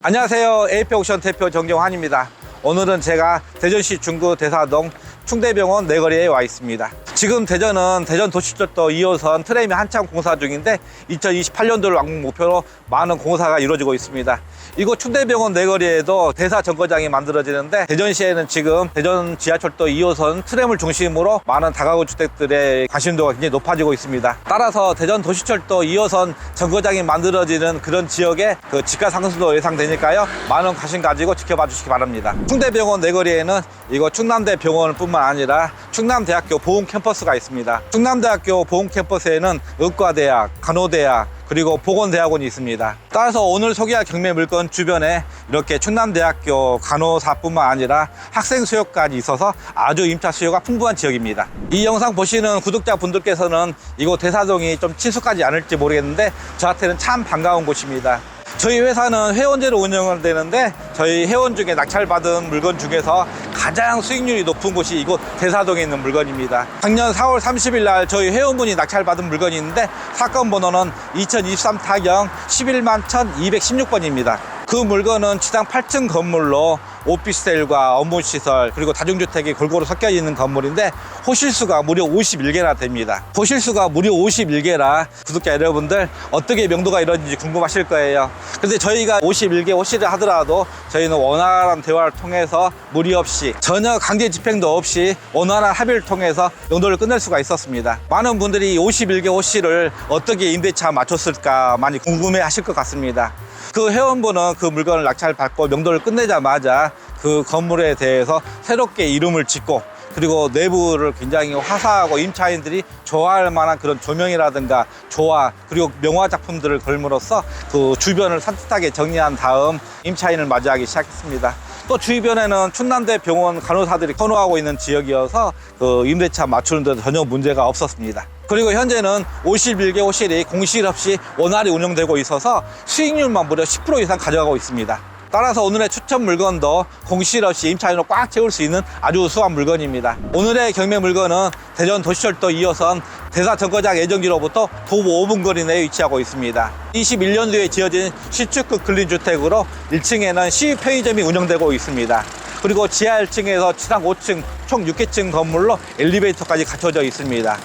안녕하세요. AP옥션 대표 정경환입니다. 오늘은 제가 대전시 중구 대사동 충대병원 내거리에 와 있습니다. 지금 대전은 대전도시철도 2호선 트램이 한참 공사 중인데 2028년도를 왕복 목표로 많은 공사가 이루어지고 있습니다. 이곳 충대병원 내거리에도 대사정거장이 만들어지는데 대전시에는 지금 대전 지하철도 2호선 트램을 중심으로 많은 다가구 주택들의 관심도가 굉장히 높아지고 있습니다. 따라서 대전도시철도 2호선 정거장이 만들어지는 그런 지역에 집가 상승도 예상되니까요. 많은 관심 가지고 지켜봐 주시기 바랍니다. 충대병원 내거리에는 이곳 충남대병원 뿐만 아니라 충남대학교 보훈 캠퍼스가 있습니다. 충남대학교 보훈 캠퍼스에는 의과대학, 간호대학, 그리고 보건대학원이 있습니다. 따라서 오늘 소개할 경매 물건 주변에 이렇게 충남대학교 간호사뿐만 아니라 학생 수요까지 있어서 아주 임차 수요가 풍부한 지역입니다. 이 영상 보시는 구독자분들께서는 이곳 대사동이 좀 친숙하지 않을지 모르겠는데 저한테는 참 반가운 곳입니다. 저희 회사는 회원제로 운영을 되는데 저희 회원 중에 낙찰받은 물건 중에서 가장 수익률이 높은 곳이 이곳 대사동에 있는 물건입니다. 작년 4월 30일 날 저희 회원분이 낙찰받은 물건이 있는데 사건 번호는 2023 타경 11만 1216번입니다. 그 물건은 지상 8층 건물로 오피스텔과 업무시설 그리고 다중주택이 골고루 섞여 있는 건물인데 호실수가 무려 51개나 됩니다. 호실수가 무려 51개라 구독자 여러분들 어떻게 명도가 이런지 궁금하실 거예요. 근데 저희가 51개 호실을 하더라도 저희는 원활한 대화를 통해서 무리 없이 전혀 강제 집행도 없이 원활한 합의를 통해서 명도를 끝낼 수가 있었습니다. 많은 분들이 51개 호실을 어떻게 임대차 맞췄을까 많이 궁금해 하실 것 같습니다. 그 회원분은 그 물건을 낙찰받고 명도를 끝내자마자 그 건물에 대해서 새롭게 이름을 짓고 그리고 내부를 굉장히 화사하고 임차인들이 좋아할 만한 그런 조명이라든가 조화 그리고 명화 작품들을 걸므로써 그 주변을 산뜻하게 정리한 다음 임차인을 맞이하기 시작했습니다. 또 주변에는 충남대 병원 간호사들이 선호하고 있는 지역이어서 그 임대차 맞추는 데 전혀 문제가 없었습니다. 그리고 현재는 51개 호실이 공실 없이 원활히 운영되고 있어서 수익률만 무려 10% 이상 가져가고 있습니다. 따라서 오늘의 추천 물건도 공실 없이 임차인으로 꽉 채울 수 있는 아주 우수한 물건입니다. 오늘의 경매 물건은 대전 도시철도 2호선 대사정거장 예정지로부터 도보 5분 거리 내에 위치하고 있습니다. 21년도에 지어진 시축급 근린주택으로 1층에는 시위 편의점이 운영되고 있습니다. 그리고 지하 1층에서 지상 5층 총 6개층 건물로 엘리베이터까지 갖춰져 있습니다.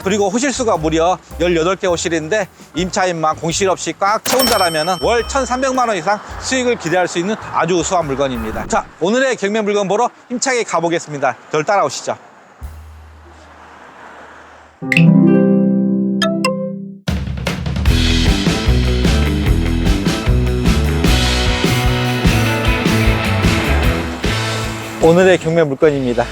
그리고 호실수가 무려 18개 호실인데 임차인만 공실 없이 꽉 채운다라면 월 1,300만 원 이상 수익을 기대할 수 있는 아주 우수한 물건입니다. 자, 오늘의 경매 물건 보러 힘차게 가보겠습니다. 저를 따라오시죠. 오늘의 경매 물건입니다.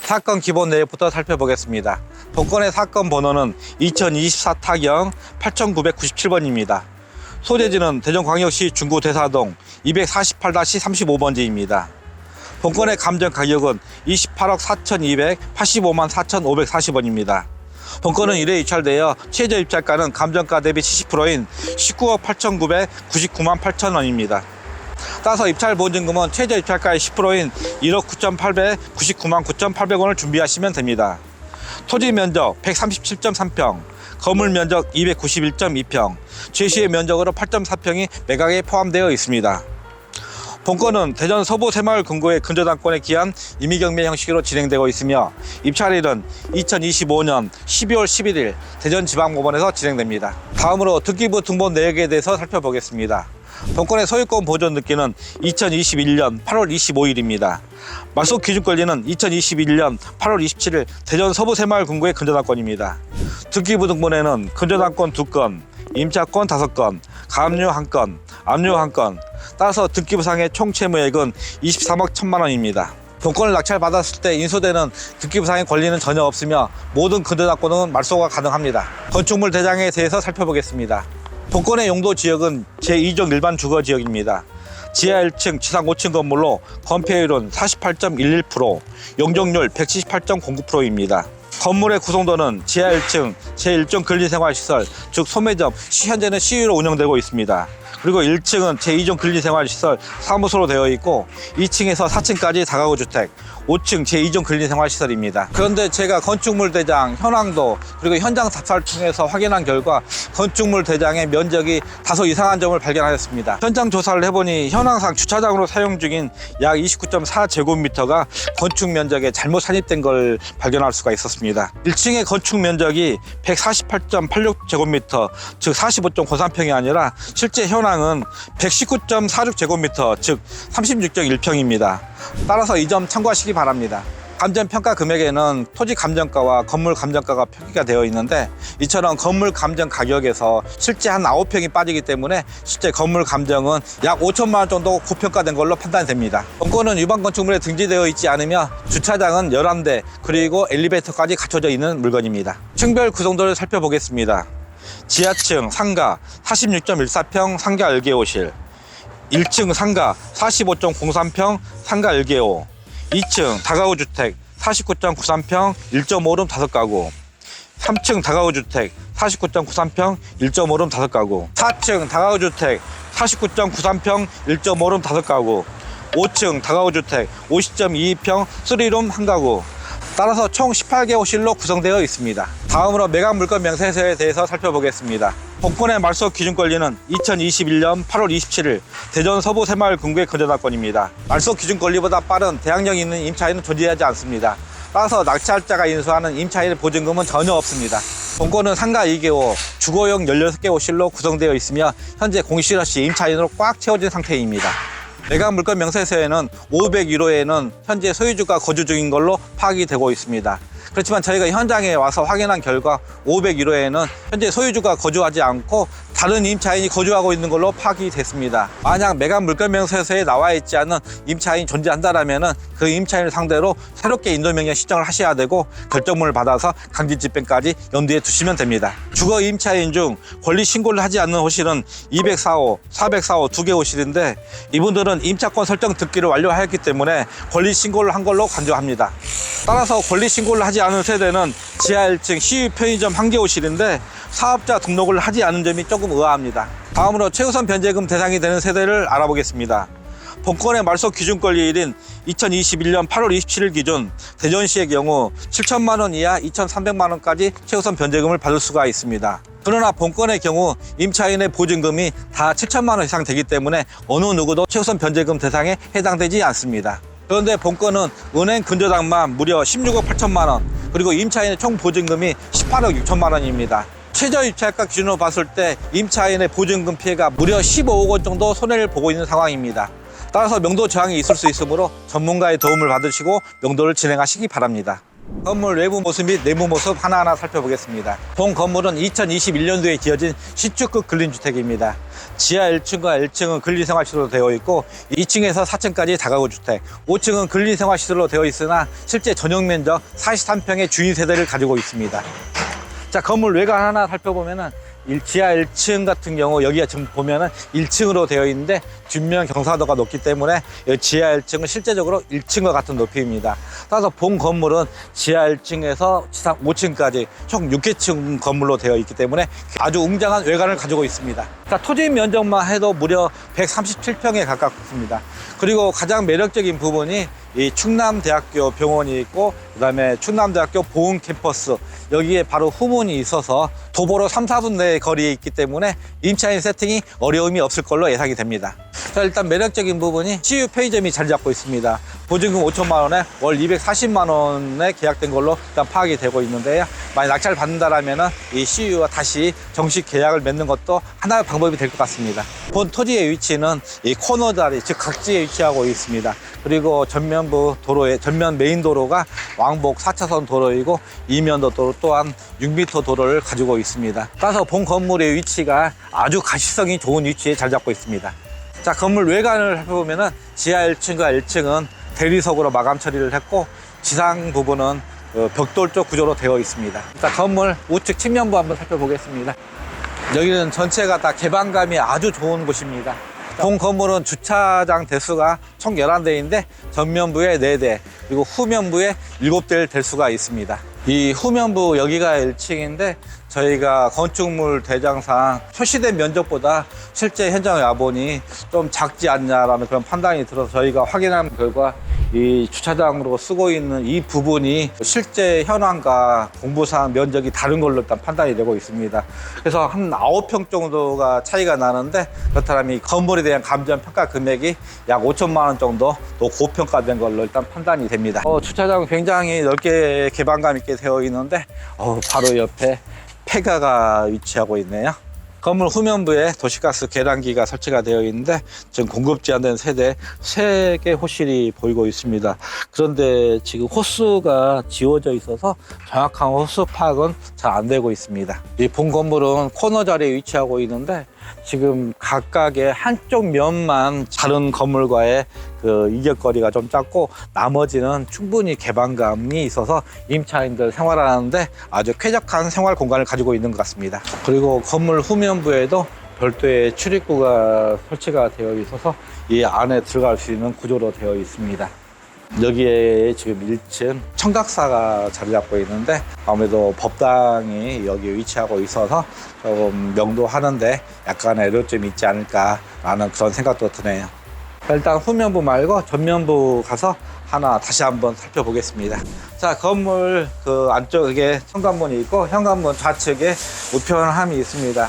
사건 기본 내역부터 살펴보겠습니다. 본건의 사건 번호는 2024 타경 8997번입니다. 소재지는 대전광역시 중구 대사동 248-35번지입니다. 본건의 감정 가격은 28억 4,285만 4,540원입니다. 본건은 1회 입찰되어 최저 입찰가는 감정가 대비 70%인 19억 8,999만 8천원입니다. 따라서 입찰 보증금은 최저 입찰가의 10%인 1억 9,899만 9,800원을 준비하시면 됩니다. 토지 면적 137.3평, 건물 면적 291.2평, 제시의 면적으로 8.4평이 매각에 포함되어 있습니다. 본건은 대전 서부 새마을 금고의 근저당권에 기한 임의경매 형식으로 진행되고 있으며 입찰일은 2025년 12월 11일 대전지방법원에서 진행됩니다. 다음으로 등기부 등본 내역에 대해서 살펴보겠습니다. 본건의 소유권 보존 등기는 2021년 8월 25일입니다. 말소 기준 권리는 2021년 8월 27일 대전 서부새마을금고의 근저당권입니다. 등기부 등본에는 근저당권 2건, 임차권 5건, 가압류 1건, 압류 1건, 따라서 등기부상의 총 채무액은 23억 1천만 원입니다. 본건을 낙찰받았을 때 인수되는 등기부상의 권리는 전혀 없으며 모든 근저당권은 말소가 가능합니다. 건축물 대장에 대해서 살펴보겠습니다. 본건의 용도 지역은 제2종 일반 주거지역입니다. 지하 1층, 지상 5층 건물로 건폐율은 48.11%, 용적률 178.09%입니다. 건물의 구성도는 지하 1층, 제1종 근린생활시설, 즉 소매점, 현재는 시유로 운영되고 있습니다. 그리고 1층은 제2종 근린생활시설 사무소로 되어 있고 2층에서 4층까지 다가구 주택, 5층 제2종 근린생활시설입니다. 그런데 제가 건축물 대장, 현황도 그리고 현장 답사를 통해서 확인한 결과 건축물 대장의 면적이 다소 이상한 점을 발견하였습니다. 현장 조사를 해보니 현황상 주차장으로 사용 중인 약 29.4제곱미터가 건축 면적에 잘못 산입된 걸 발견할 수가 있었습니다. 1층의 건축 면적이 148.86제곱미터, 즉 45.93평이 아니라 실제 현황은 119.46제곱미터, 즉 36.1평입니다. 따라서 이 점 참고하시기 바랍니다. 감정평가 금액에는 토지 감정가와 건물 감정가가 표기가 되어 있는데 이처럼 건물 감정 가격에서 실제 한 9평이 빠지기 때문에 실제 건물 감정은 약 5천만 원 정도 고평가된 걸로 판단됩니다. 본건은 유방 건축물에 등재되어 있지 않으며 주차장은 11대 그리고 엘리베이터까지 갖춰져 있는 물건입니다. 층별 구성도를 살펴보겠습니다. 지하층 상가 46.14평 상가 1개호실, 1층 상가 45.03평 상가 1개호, 2층 다가구 주택 49.93평 1.5룸 5가구, 3층 다가구 주택 49.93평 1.5룸 5가구, 4층 다가구 주택 49.93평 1.5룸 5가구, 5층 다가구 주택 50.22평 3룸 1가구. 따라서 총 18개 호실로 구성되어 있습니다. 다음으로 매각 물건 명세서에 대해서 살펴보겠습니다. 본건의 말소 기준 권리는 2021년 8월 27일 대전 서부 새마을금고의 근저당권입니다. 말소 기준 권리보다 빠른 대항력 있는 임차인은 존재하지 않습니다. 따라서 낙찰자가 인수하는 임차인의 보증금은 전혀 없습니다. 본건은 상가 2개호, 주거용 16개 호실로 구성되어 있으며 현재 공실 없이 임차인으로 꽉 채워진 상태입니다. 매각 물건 명세서에는 501호에는 현재 소유주가 거주 중인 걸로 파악이 되고 있습니다. 그렇지만 저희가 현장에 와서 확인한 결과 501호에는 현재 소유주가 거주하지 않고 다른 임차인이 거주하고 있는 걸로 파악이 됐습니다. 만약 매각 물건 명세서에 나와 있지 않은 임차인이 존재한다면 그 임차인을 상대로 새롭게 인도명령 신청을 하셔야 되고 결정문을 받아서 강제집행까지 염두에 두시면 됩니다. 주거 임차인 중 권리 신고를 하지 않는 호실은 204호, 404호 2개 호실인데 이분들은 임차권 설정 등기를 완료하였기 때문에 권리 신고를 한 걸로 간주합니다. 따라서 권리 신고를 하지 않은 세대는 지하 1층 시유 편의점 1개 호실인데 사업자 등록을 하지 않은 점이 조금 의아합니다. 다음으로 최우선 변제금 대상이 되는 세대를 알아보겠습니다. 본건의 말소 기준 권리일인 2021년 8월 27일 기준 대전시의 경우 7천만 원 이하 2,300만 원까지 최우선 변제금을 받을 수가 있습니다. 그러나 본건의 경우 임차인의 보증금이 다 7천만 원 이상 되기 때문에 어느 누구도 최우선 변제금 대상에 해당되지 않습니다. 그런데 본건은 은행 근저당만 무려 16억 8천만 원, 그리고 임차인의 총 보증금이 18억 6천만 원입니다. 최저 입찰가 기준으로 봤을 때 임차인의 보증금 피해가 무려 15억 원 정도 손해를 보고 있는 상황입니다. 따라서 명도 저항이 있을 수 있으므로 전문가의 도움을 받으시고 명도를 진행하시기 바랍니다. 건물 외부 모습 및 내부 모습 하나하나 살펴보겠습니다. 본 건물은 2021년도에 지어진 신축급 근린주택입니다. 지하 1층과 1층은 근린생활시설로 되어 있고 2층에서 4층까지 다가구 주택, 5층은 근린생활시설로 되어 있으나 실제 전용 면적 43평의 주인 세대를 가지고 있습니다. 자, 건물 외관 하나 살펴보면은 지하 1층 같은 경우 여기가 지금 보면은 1층으로 되어 있는데 뒷면 경사도가 높기 때문에 지하 1층은 실제적으로 1층과 같은 높이입니다. 따라서 본 건물은 지하 1층에서 지상 5층까지 총 6개층 건물로 되어 있기 때문에 아주 웅장한 외관을 가지고 있습니다. 자, 토지 면적만 해도 무려 137평에 가깝습니다. 그리고 가장 매력적인 부분이 이 충남대학교 병원이 있고 그다음에 충남대학교 보훈 캠퍼스, 여기에 바로 후문이 있어서 도보로 3, 4분 내 거리에 있기 때문에 임차인 세팅이 어려움이 없을 걸로 예상이 됩니다. 자, 일단 매력적인 부분이 시유 편의점이 자리 잡고 있습니다. 보증금 5천만 원에 월 240만 원에 계약된 걸로 일단 파악이 되고 있는데요. 만약 낙찰 받는다라면은 이 CU와 다시 정식 계약을 맺는 것도 하나의 방법이 될 것 같습니다. 본 토지의 위치는 이 코너 자리, 즉 각지에 위치하고 있습니다. 그리고 전면부 도로의 전면 메인 도로가 왕복 4차선 도로이고 이면도 도로 또한 6m 도로를 가지고 있습니다. 따라서 본 건물의 위치가 아주 가시성이 좋은 위치에 잘 잡고 있습니다. 자, 건물 외관을 살펴보면은 지하 1층과 1층은 대리석으로 마감 처리를 했고 지상 부분은 벽돌 쪽 구조로 되어 있습니다. 자, 건물 우측 측면부 한번 살펴보겠습니다. 여기는 전체가 다 개방감이 아주 좋은 곳입니다. 본 건물은 주차장 대수가 총 11대인데 전면부에 4대 그리고 후면부에 7대를 댈 수가 있습니다. 이 후면부 여기가 1층인데 저희가 건축물 대장상 표시된 면적보다 실제 현장 야본이 좀 작지 않냐라는 그런 판단이 들어서 저희가 확인한 결과 이 주차장으로 쓰고 있는 이 부분이 실제 현황과 공부상 면적이 다른 걸로 일단 판단이 되고 있습니다. 그래서 한 9평 정도가 차이가 나는데 그렇다면 이 건물에 대한 감정평가 금액이 약 5천만 원 정도 또 고평가된 걸로 일단 판단이 됩니다. 주차장 굉장히 넓게 개방감 있게 되어 있는데 바로 옆에 폐가가 위치하고 있네요. 건물 후면부에 도시가스 계량기가 설치가 되어 있는데 지금 공급 제한된 세대 3개 호실이 보이고 있습니다. 그런데 지금 호수가 지워져 있어서 정확한 호수 파악은 잘 안 되고 있습니다. 이 본 건물은 코너 자리에 위치하고 있는데 지금 각각의 한쪽 면만 다른 건물과의 그 이격거리가 좀 작고 나머지는 충분히 개방감이 있어서 임차인들 생활하는데 아주 쾌적한 생활 공간을 가지고 있는 것 같습니다. 그리고 건물 후면부에도 별도의 출입구가 설치가 되어 있어서 이 안에 들어갈 수 있는 구조로 되어 있습니다. 여기에 지금 1층 청각사가 자리 잡고 있는데 아무래도 법당이 여기 위치하고 있어서 조금 명도하는데 약간의 어려움이 있지 않을까라는 그런 생각도 드네요. 일단 후면부 말고 전면부 가서 하나 다시 한번 살펴보겠습니다. 자, 건물 그 안쪽에 현관문이 있고 현관문 좌측에 우편함이 있습니다.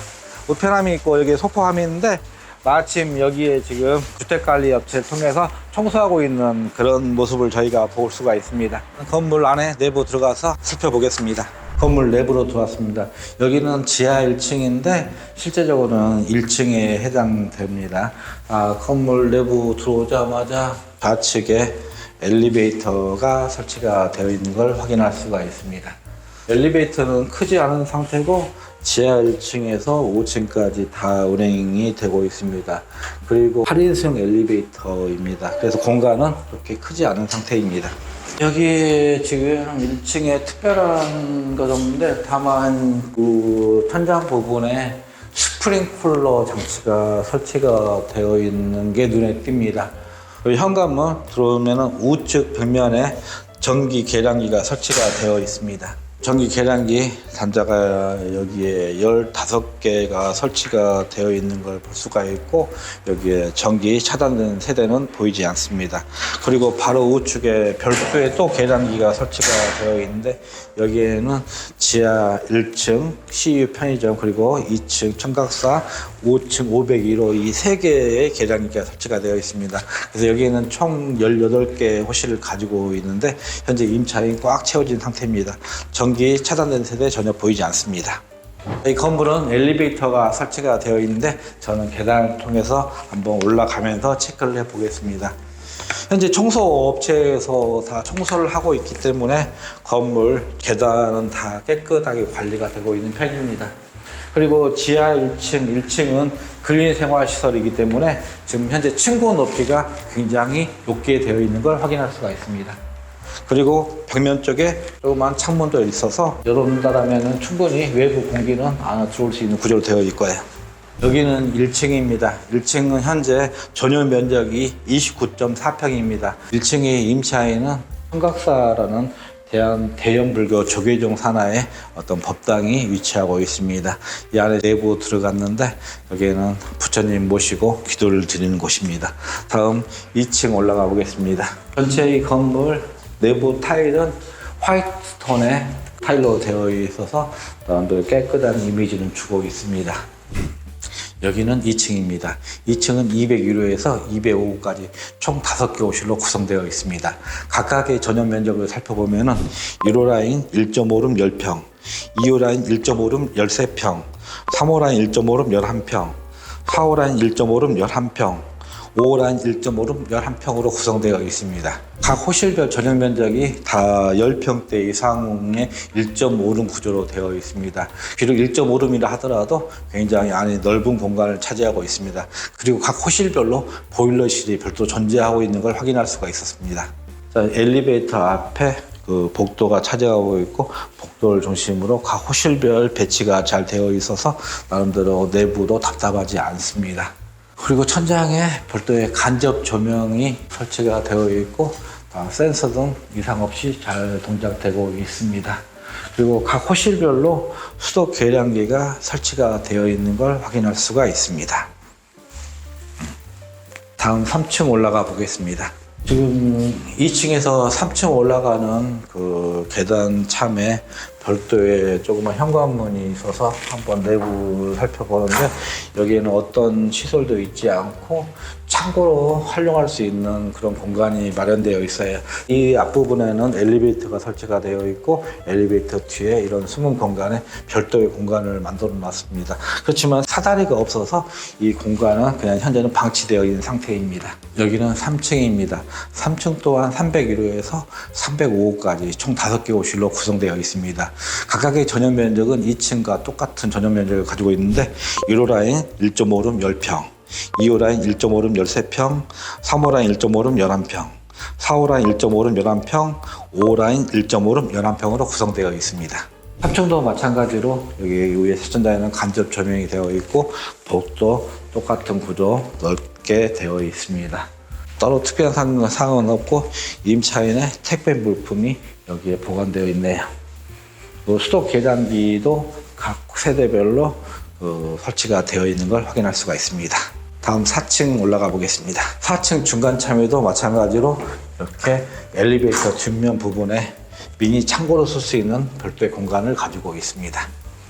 우편함이 있고 여기 소포함이 있는데 마침 여기에 지금 주택관리업체를 통해서 청소하고 있는 그런 모습을 저희가 볼 수가 있습니다. 건물 안에 내부 들어가서 살펴보겠습니다. 건물 내부로 들어왔습니다. 여기는 지하 1층인데 실제적으로는 1층에 해당됩니다. 건물 내부 들어오자마자 좌측에 엘리베이터가 설치가 되어 있는 걸 확인할 수가 있습니다. 엘리베이터는 크지 않은 상태고 지하 1층에서 5층까지 다 운행이 되고 있습니다. 그리고 8인승 엘리베이터입니다. 그래서 공간은 그렇게 크지 않은 상태입니다. 여기 지금 1층에 특별한 것 없는데 다만 그 천장 부분에 스프링쿨러 장치가 설치가 되어 있는 게 눈에 띕니다. 현관문 들어오면 우측 벽면에 전기 계량기가 설치가 되어 있습니다. 전기 계량기 단자가 여기에 15개가 설치가 되어 있는 걸 볼 수가 있고 여기에 전기 차단된 세대는 보이지 않습니다. 그리고 바로 우측에 별도의 또 계량기가 설치가 되어 있는데 여기에는 지하 1층 CU 편의점 그리고 2층 청각사 5층 501호 이 3개의 계량기가 설치가 되어 있습니다. 그래서 여기에는 총 18개 호실을 가지고 있는데 현재 임차인 꽉 채워진 상태입니다. 전기 차단된 세대 전혀 보이지 않습니다. 이 건물은 엘리베이터가 설치가 되어 있는데 저는 계단을 통해서 한번 올라가면서 체크를 해 보겠습니다. 현재 청소업체에서 다 청소를 하고 있기 때문에 건물 계단은 다 깨끗하게 관리가 되고 있는 편입니다. 그리고 지하 1층, 1층은 근린 생활시설이기 때문에 지금 현재 층고 높이가 굉장히 높게 되어 있는 걸 확인할 수가 있습니다. 그리고 벽면 쪽에 조그만 창문도 있어서 열어놓는다면 충분히 외부 공기는 안에 들어올 수 있는 구조로 되어 있고요. 여기는 1층입니다. 1층은 현재 전용 면적이 29.4평입니다. 1층의 임차인은 청각사라는 대형불교 조계종 산하의 어떤 법당이 위치하고 있습니다. 이 안에 내부 들어갔는데 여기에는 부처님 모시고 기도를 드리는 곳입니다. 다음 2층 올라가 보겠습니다. 전체의 건물 내부 타일은 화이트톤의 타일로 되어 있어서 나름대로 깨끗한 이미지를 주고 있습니다. 여기는 2층입니다. 2층은 201호에서 205호까지 총 5개 호실로 구성되어 있습니다. 각각의 전용 면적을 살펴보면은 1호 라인 1.5룸 10평, 2호 라인 1.5룸 13평, 3호 라인 1.5룸 11평, 4호 라인 1.5룸 11평, 5호 라인 1.5룸 11평으로 구성되어 있습니다. 각 호실별 전용 면적이 다 10평대 이상의 1.5룸 구조로 되어 있습니다. 비록 1.5룸이라 하더라도 굉장히 안에 넓은 공간을 차지하고 있습니다. 그리고 각 호실별로 보일러실이 별도로 존재하고 있는 걸 확인할 수가 있었습니다. 자, 엘리베이터 앞에 그 복도가 차지하고 있고, 복도를 중심으로 각 호실별 배치가 잘 되어 있어서 나름대로 내부도 답답하지 않습니다. 그리고 천장에 별도의 간접 조명이 설치가 되어 있고, 센서 등 이상 없이 잘 동작되고 있습니다. 그리고 각 호실별로 수도 계량기가 설치가 되어 있는 걸 확인할 수가 있습니다. 다음 3층 올라가 보겠습니다. 지금 2층에서 3층 올라가는 그 계단 참에 별도의 조그만 현관문이 있어서 한번 내부 살펴보는데, 여기에는 어떤 시설도 있지 않고 창고로 활용할 수 있는 그런 공간이 마련되어 있어요. 이 앞부분에는 엘리베이터가 설치가 되어 있고, 엘리베이터 뒤에 이런 숨은 공간에 별도의 공간을 만들어 놨습니다. 그렇지만 사다리가 없어서 이 공간은 그냥 현재는 방치되어 있는 상태입니다. 여기는 3층입니다. 3층 또한 301호에서 305호까지 총 5개 호실로 구성되어 있습니다. 각각의 전용 면적은 2층과 똑같은 전용 면적을 가지고 있는데, 1호 라인 1.5룸 10평, 2호 라인 1.5룸 13평, 3호 라인 1.5룸 11평, 4호 라인 1.5룸 11평, 5호 라인 1.5룸 11평으로 구성되어 있습니다. 3층도 마찬가지로 여기 위에 세전자에는 간접 조명이 되어 있고, 복도 똑같은 구조 넓게 되어 있습니다. 따로 특별한 사항은 없고, 임차인의 택배 물품이 여기에 보관되어 있네요. 수도 계량기도 각 세대별로 설치가 되어 있는 걸 확인할 수가 있습니다. 다음 4층 올라가 보겠습니다. 4층 중간 참에도 마찬가지로 이렇게 엘리베이터 뒷면 부분에 미니 창고로 쓸 수 있는 별도의 공간을 가지고 있습니다.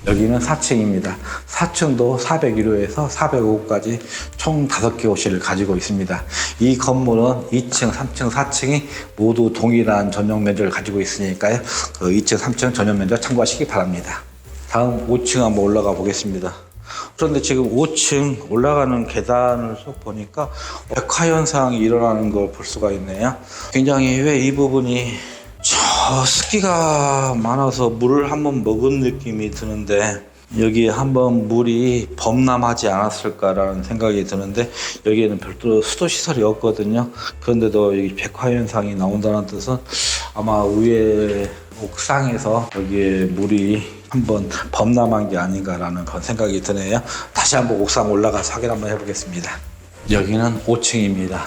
여기는 4층입니다. 4층도 401호에서 405호까지 총 5개 호실을 가지고 있습니다. 이 건물은 2층, 3층, 4층이 모두 동일한 전용 면적을 가지고 있으니까요. 그 2층, 3층 전용 면적 참고하시기 바랍니다. 다음 5층 한번 올라가 보겠습니다. 그런데 지금 5층 올라가는 계단을 쭉 보니까 백화 현상이 일어나는 걸 볼 수가 있네요. 굉장히 왜 이 부분이 습기가 많아서 물을 한번 먹은 느낌이 드는데, 여기에 한번 물이 범람하지 않았을까라는 생각이 드는데, 여기에는 별도로 수도시설이 없거든요. 그런데도 여기 백화현상이 나온다는 뜻은 아마 위에 옥상에서 여기에 물이 한번 범람한 게 아닌가라는 그런 생각이 드네요. 다시 한번 옥상 올라가서 확인 한번 해보겠습니다. 여기는 5층입니다.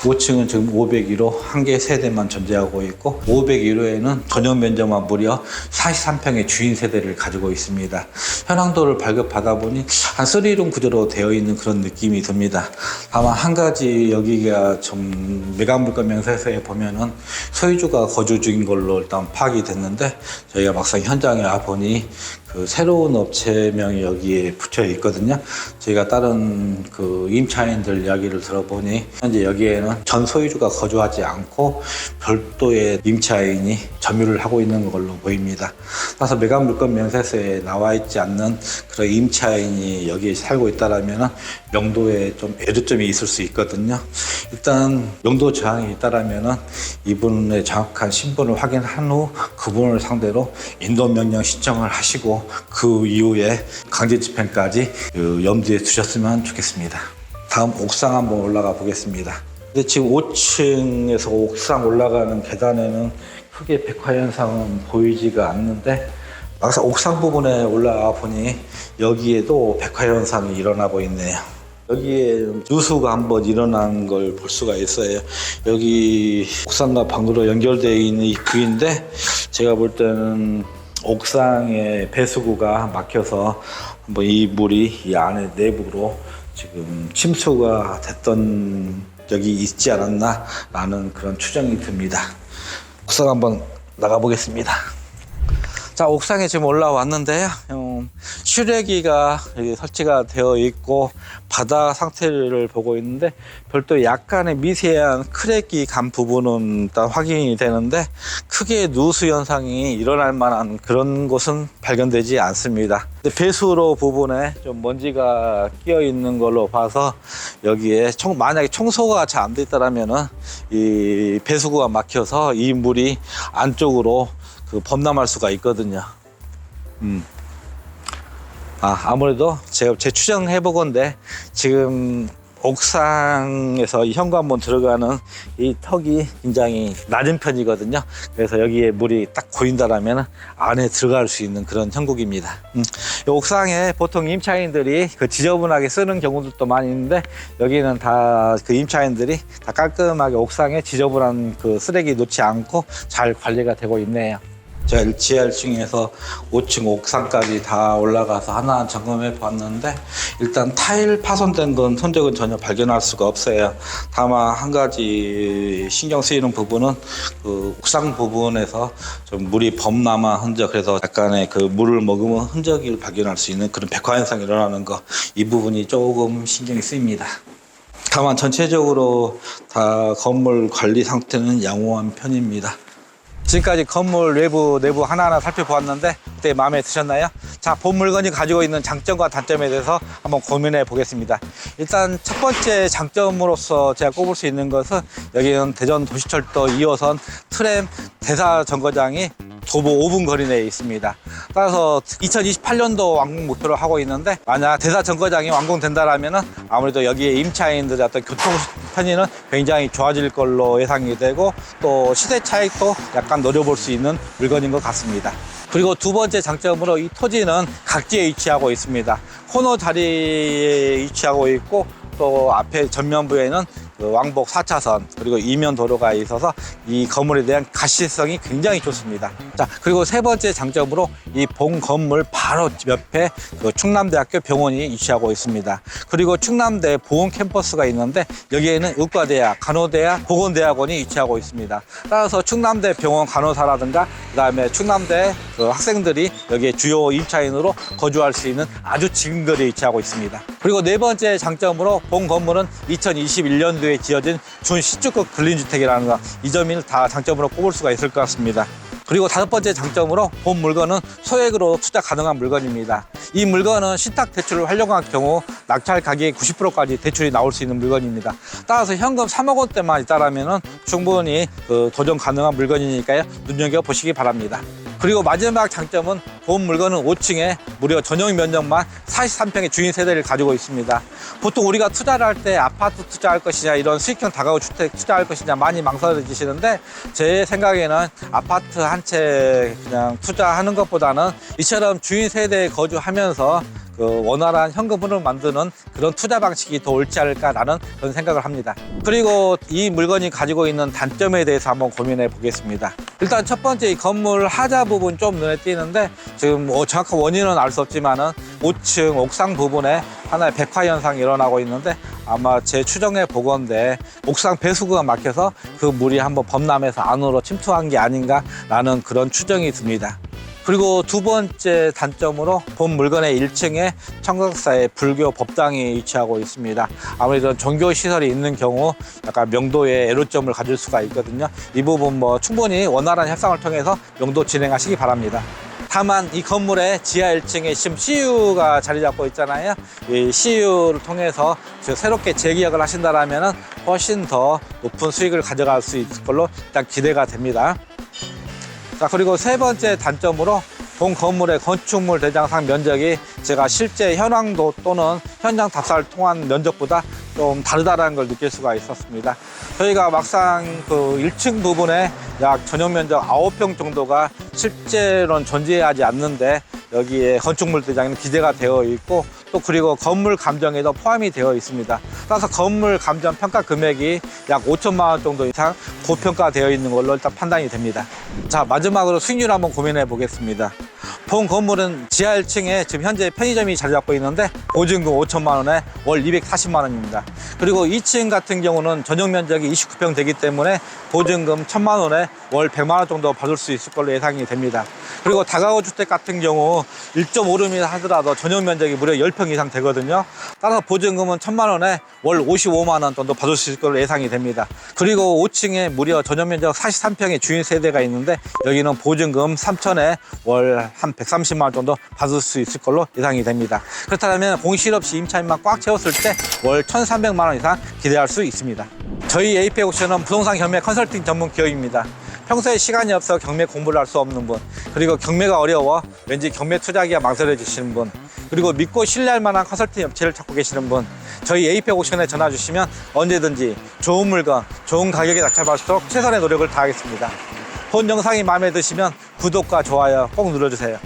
5층은 지금 501호 한 개 세대만 존재하고 있고, 501호에는 전용 면적만 무려 43평의 주인 세대를 가지고 있습니다. 현황도를 발급받아 보니 한 3룸 구조로 되어 있는 그런 느낌이 듭니다. 다만 한 가지 여기가 좀 매각물건 명세서에 보면은 소유주가 거주 중인 걸로 일단 파악이 됐는데, 저희가 막상 현장에 와보니 그 새로운 업체명이 여기에 붙여 있거든요. 저희가 다른 그 임차인들 이야기를 들어보니 현재 여기에는 전 소유주가 거주하지 않고 별도의 임차인이 점유를 하고 있는 걸로 보입니다. 따라서 매각물건 명세서에 나와 있지 않는 그런 임차인이 여기에 살고 있다라면 명도에 좀 애로점이 있을 수 있거든요. 일단 명도 저항이 있다라면 이분의 정확한 신분을 확인한 후 그분을 상대로 인도명령 신청을 하시고, 그 이후에 강제 집행까지 염두에 두셨으면 좋겠습니다. 다음 옥상 한번 올라가 보겠습니다. 근데 지금 5층에서 옥상 올라가는 계단에는 크게 백화 현상은 보이지가 않는데, 막상 옥상 부분에 올라와 보니 여기에도 백화 현상이 일어나고 있네요. 여기에 누수가 한번 일어난 걸 볼 수가 있어요. 여기 옥상과 방으로 연결되어 있는 이 구인데, 제가 볼 때는 옥상에 배수구가 막혀서 한번 이 물이 이 안에 내부로 지금 침수가 됐던 적이 있지 않았나 라는 그런 추정이 듭니다. 옥상 한번 나가 보겠습니다. 자, 옥상에 지금 올라왔는데요. 실외기가 여기 설치가 되어 있고 바닥 상태를 보고 있는데 별도 약간의 미세한 크랙이 간 부분은 일단 확인이 되는데 크게 누수 현상이 일어날 만한 그런 곳은 발견되지 않습니다. 근데 배수로 부분에 좀 먼지가 끼어 있는 걸로 봐서 여기에 만약에 청소가 잘 안 돼 있다라면은 이 배수구가 막혀서 이 물이 안쪽으로 범람할 수가 있거든요. 아무래도 제가 추정해 보건데 지금 옥상에서 이 현관문 들어가는 이 턱이 굉장히 낮은 편이거든요. 그래서 여기에 물이 딱 고인다라면 안에 들어갈 수 있는 그런 형국입니다. 이 옥상에 보통 임차인들이 지저분하게 쓰는 경우들도 많이 있는데 여기는 다 임차인들이 다 깔끔하게 옥상에 지저분한 쓰레기 놓지 않고 잘 관리가 되고 있네요. 제가 지하 1층에서 5층 옥상까지 다 올라가서 하나하나 점검해 봤는데 일단 타일 파손된 건 흔적은 전혀 발견할 수가 없어요. 다만 한 가지 신경 쓰이는 부분은 옥상 부분에서 좀 물이 범람한 흔적, 그래서 약간의 물을 머금은 흔적을 발견할 수 있는 그런 백화 현상이 일어나는 거, 이 부분이 조금 신경이 쓰입니다. 다만 전체적으로 다 건물 관리 상태는 양호한 편입니다. 지금까지 건물 내부 하나하나 살펴보았는데 그때 마음에 드셨나요? 자, 본 물건이 가지고 있는 장점과 단점에 대해서 한번 고민해 보겠습니다. 일단 첫 번째 장점으로서 제가 꼽을 수 있는 것은 여기는 대전 도시철도 2호선 트램 대사 정거장이 도보 5분 거리 내에 있습니다. 따라서 2028년도 완공 목표를 하고 있는데 만약 대사 정거장이 완공된다라면 아무래도 여기에 임차인들의 어떤 교통 편의는 굉장히 좋아질 걸로 예상이 되고 또 시세 차익도 약간 노려볼 수 있는 물건인 것 같습니다. 그리고 두 번째 장점으로 이 토지는 각지에 위치하고 있습니다. 코너 자리에 위치하고 있고 또 앞에 전면부에는 왕복 4차선 그리고 이면 도로가 있어서 이 건물에 대한 가시성이 굉장히 좋습니다. 자, 그리고 세 번째 장점으로 이 본 건물 바로 옆에 충남대학교 병원이 위치하고 있습니다. 그리고 충남대 보건 캠퍼스가 있는데 여기에는 의과대학, 간호대학, 보건대학원이 위치하고 있습니다. 따라서 충남대 병원 간호사라든가 그다음에 충남대 학생들이 여기에 주요 임차인으로 거주할 수 있는 아주 지근거리에 위치하고 있습니다. 그리고 네 번째 장점으로 본 건물은 2021년도에 지어진 준시축급 근린주택이라는 거, 이 점을 다 장점으로 꼽을 수가 있을 것 같습니다. 그리고 다섯 번째 장점으로 본 물건은 소액으로 투자 가능한 물건입니다. 이 물건은 신탁 대출을 활용할 경우 낙찰 가격의 90%까지 대출이 나올 수 있는 물건입니다. 따라서 현금 3억 원대만 있다라면 충분히 도전 가능한 물건이니까요. 눈여겨보시기 바랍니다. 그리고 마지막 장점은 본 물건은 5층에 무려 전용 면적만 43평의 주인 세대를 가지고 있습니다. 보통 우리가 투자를 할 때 아파트 투자할 것이냐 이런 수익형 다가구 주택 투자할 것이냐 많이 망설여지시는데 제 생각에는 아파트 한 채 그냥 투자하는 것보다는 이처럼 주인 세대에 거주하면서 원활한 현금 흐름을 만드는 그런 투자 방식이 더 옳지 않을까라는 그런 생각을 합니다. 그리고 이 물건이 가지고 있는 단점에 대해서 한번 고민해 보겠습니다. 일단 첫 번째 이 건물 하자 부분 좀 눈에 띄는데 지금 정확한 원인은 알 수 없지만은 5층 옥상 부분에 하나의 백화 현상이 일어나고 있는데 아마 제 추정해 보건대 옥상 배수구가 막혀서 그 물이 한번 범람해서 안으로 침투한 게 아닌가라는 그런 추정이 듭니다. 그리고 두 번째 단점으로 본 물건의 1층에 청각사의 불교 법당이 위치하고 있습니다. 아무래도 종교시설이 있는 경우 약간 명도에 애로점을 가질 수가 있거든요. 이 부분 충분히 원활한 협상을 통해서 명도 진행하시기 바랍니다. 다만 이 건물의 지하 1층에 지금 CU가 자리 잡고 있잖아요. 이 CU를 통해서 새롭게 재기역을 하신다면 훨씬 더 높은 수익을 가져갈 수 있을 걸로 일단 기대가 됩니다. 자, 그리고 세 번째 단점으로 본 건물의 건축물 대장상 면적이 제가 실제 현황도 또는 현장 답사를 통한 면적보다 좀 다르다는 걸 느낄 수가 있었습니다. 저희가 막상 1층 부분에 약 전용 면적 9평 정도가 실제로는 존재하지 않는데 여기에 건축물 대장에는 기재가 되어 있고 또 그리고 건물 감정에도 포함이 되어 있습니다. 따라서 건물 감정 평가 금액이 약 5천만 원 정도 이상 고평가되어 있는 걸로 일단 판단이 됩니다. 자, 마지막으로 수익률 한번 고민해 보겠습니다. 본 건물은 지하 1층에 지금 현재 편의점이 자리 잡고 있는데 보증금 5천만 원에 월 240만 원입니다. 그리고 2층 같은 경우는 전용 면적이 29평 되기 때문에 보증금 1,000만 원에 월 100만 원 정도 받을 수 있을 걸로 예상이 됩니다. 그리고 다가구 주택 같은 경우 1.5룸이라 하더라도 전용 면적이 무려 10평 이상 되거든요. 따라서 보증금은 1,000만 원에 월 55만 원 정도 받을 수 있을 걸로 예상이 됩니다. 그리고 5층에 무려 전용 면적 43평의 주인 세대가 있는데 여기는 보증금 3천에 월 한 130만 원 정도 받을 수 있을 걸로 예상이 됩니다. 그렇다면 공실 없이 임차인만 꽉 채웠을 때 월 1,300만 원 이상 기대할 수 있습니다. 저희 에이펙 옥션은 부동산 경매 컨설팅 전문 기업입니다. 평소에 시간이 없어 경매 공부를 할 수 없는 분, 그리고 경매가 어려워 왠지 경매 투자하기가 망설여지시는 분, 그리고 믿고 신뢰할 만한 컨설팅 업체를 찾고 계시는 분, 저희 에이펙 옥션에 전화 주시면 언제든지 좋은 물건, 좋은 가격에 낙찰받을 수 있도록 최선의 노력을 다하겠습니다. 본 영상이 마음에 드시면 구독과 좋아요 꼭 눌러주세요.